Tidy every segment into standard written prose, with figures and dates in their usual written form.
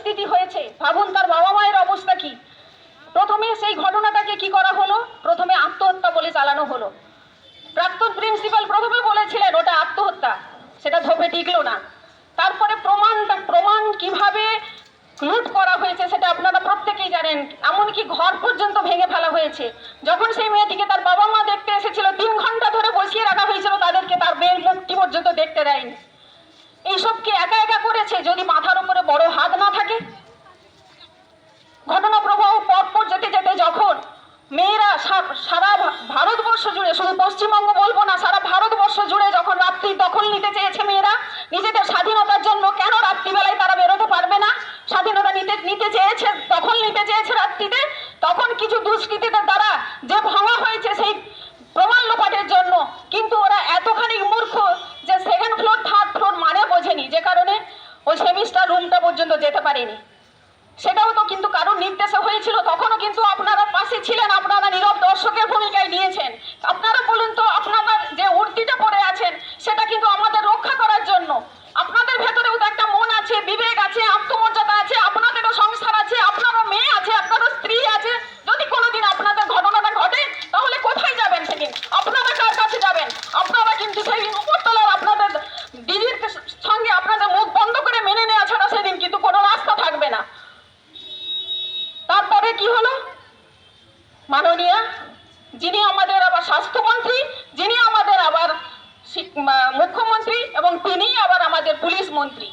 পরিস্থিতি হয়েছে, ভাবুন তার বাবা মায়ের অবস্থা কি। প্রথমে সেই ঘটনাটাকে কি করা হলো, প্রথমে আত্মহত্যা বলে চালানো হলো। প্রাক্তন প্রিন্সিপাল প্রথমে বলেছিলেন ওটা আত্মহত্যা, সেটা ধোপে টিকলো না। তারপরে প্রমাণ কিভাবে লুট করা হয়েছে সেটা আপনারা প্রত্যেকেই জানেন, এমনকি ঘর পর্যন্ত ভেঙে ফেলা হয়েছে। যখন সেই মেয়েটিকে তার বাবা মা দেখতে এসেছিল 3 ঘন্টা ধরে বসিয়ে রাখা হয়েছিল তাদেরকে, তার মেয়ের মুখটি পর্যন্ত দেখতে দেয়নি। এইসব কি একা একা করেছে যদি মাথার উপরে বড় হাত না থাকে? ঘটনা প্রবাহ পরপর যেতে যেতে যখন মেয়েরা সারা ভারতবর্ষ জুড়ে, শুধু পশ্চিমবঙ্গ বলবো না, সারা ভারতবর্ষ জুড়ে যখন রাত্রি দখল নিতে চেয়েছে মেয়েরা নিজেদের স্বাধীনতার জন্য, কেন রাত্রিবেলায় তারা বেরোতে পারবে না? স্বাধীনতা নিতে চেয়েছে, দখল নিতে চেয়েছে রাত্রিতে, তখন কিছু দুষ্কৃতীদের দ্বারা যে ভাঙা হয়েছে সেই প্রমাণ লোপাটের জন্য। কিন্তু ওরা এতখানি মূর্খ যে 2nd ফ্লোর 3rd ফ্লোর মানে বোঝেনি, যে কারণে ওই সেমিস্টার রুমটা পর্যন্ত যেতে পারেনি। সেটাও তো কিন্তু কারোর নির্দেশে হয়েছিল, তখনও কিন্তু আপনারা পাশে ছিলেন, আপনারা নীরব দর্শকের ভূমিকায় নিয়েছেন। আপনারা বলুন তো, আপনারা যে উর্দিটা পরে আছেন সেটা কিন্তু আমাদের রক্ষা করার জন্য। আপনাদের ভেতরেও তো একটা মন আছে, বিবেক আছে, আত্মমর্যাদা আছে, আপনাদেরও সংসার আছে, আপনারও মেয়ে আছে, আপনারও স্ত্রী আছে। যদি কোনোদিন আপনাদের ঘটনাটা ঘটে তাহলে কোথায় যাবেন সেদিন? আপনারা কার কাছে যাবেন? আপনারা কিন্তু সেই উপরতলার আপনাদের দিদির সঙ্গে আপনাদের মুখ বন্ধ করে মেনে নেওয়া ছাড়া সেদিন কিন্তু কোনো রাস্তা থাকবে না। তারপরে কি হলো? মাননীয়া যিনি আমাদের আবার স্বাস্থ্যমন্ত্রী, যিনি আমাদের আবার মুখ্যমন্ত্রী, এবং তিনি আবার আমাদের পুলিশ মন্ত্রী,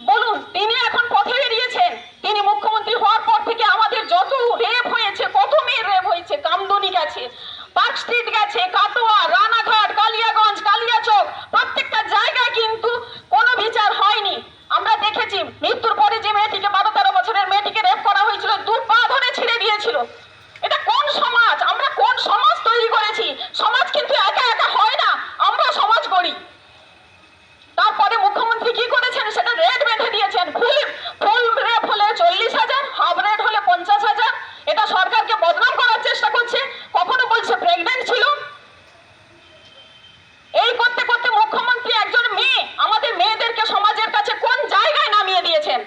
বলুন তিনি এখন পথে বেরিয়েছেন। তিনি মুখ্যমন্ত্রী হওয়ার পর থেকে আমাদের যত রেপ হয়েছে, কত মেয়ের রেপ হয়েছে, কামদুনি গেছে, পার্ক স্ট্রিট গেছে, কাটোয়া, রানাঘাট, কালিয়াগঞ্জ, কালিয়াচক, প্রত্যেকটা জায়গায় কিন্তু কোনো বিচার হয়নি। আমরা দেখেছি মৃত্যুর পরে যে মেয়েটিকে, 12-13 বছরের মেয়েটিকে রেপ করা হয়েছিল, 2 পা ধরে ছিঁড়ে দিয়েছিল। এটা কোন সমাজ? আমরা কোন সমাজ তৈরি করেছি? সমাজ কিন্তু একা একা হয় না, আমরা সমাজ গড়ি। তারপরে মুখ্যমন্ত্রী কি করেছেন, সেটা রেট বেঁধে দিয়েছেন। ফুল রেপ হলে 40,000, হাফ রেট হলে 50,000। এটা সরকারকে বদনাম করার চেষ্টা করছে। কখনো বলছে প্রেগনেন্ট ছিল। এই করতে করতে মুখ্যমন্ত্রী একজন মেয়ে, আমাদের মেয়েদেরকে সমাজের কাছে কোন জায়গায় নামিয়ে দিয়েছেন।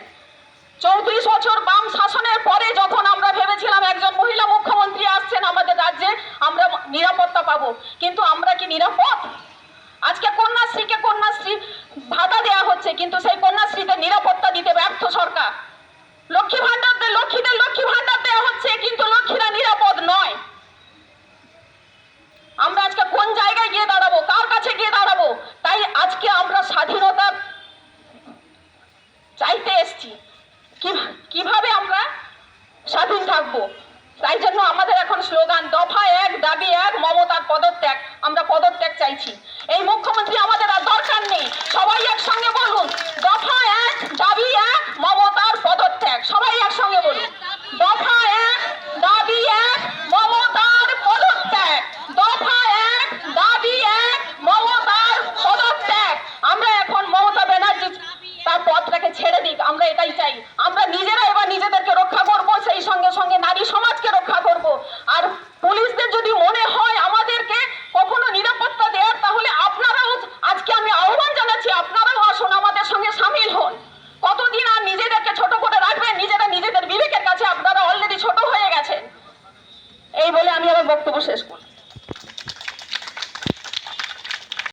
34 বছর বাম শাসনের পরে যখন আমরা ভেবেছিলাম একজন মহিলা মুখ্যমন্ত্রী আসছেন আমাদের রাজ্যে, আমরা নিরাপত্তা পাবো, কিন্তু আমরা কি নিরাপদ? আজকে কন্যাশ্রী ভাতা দেওয়া হচ্ছে, কিন্তু সেই কন্যাশ্রীতে নিরাপত্তা দিতে ব্যর্থ সরকার। লক্ষ্মীদের লক্ষ্মী ভান্ডার দেওয়া হচ্ছে, কিন্তু লক্ষ্মীরা নিরাপদ নয়। আমরা আজকে কোন জায়গায় গিয়ে দাঁড়াবো, কার কাছে গিয়ে দাঁড়াবো? তাই আজকে আমরা স্বাধীনতা চাইতে এসছি। কিভাবে আমরা স্বাধীন থাকবো? তাই জন্য আমাদের এখন স্লোগান দফা 1, দাবি 1, মমতার পদত্যাগ। আমরা পদত্যাগ চাইছি। এই মুখ্যমন্ত্রী আমাদের আর দরকার নেই। সবাই একসঙ্গে বলুন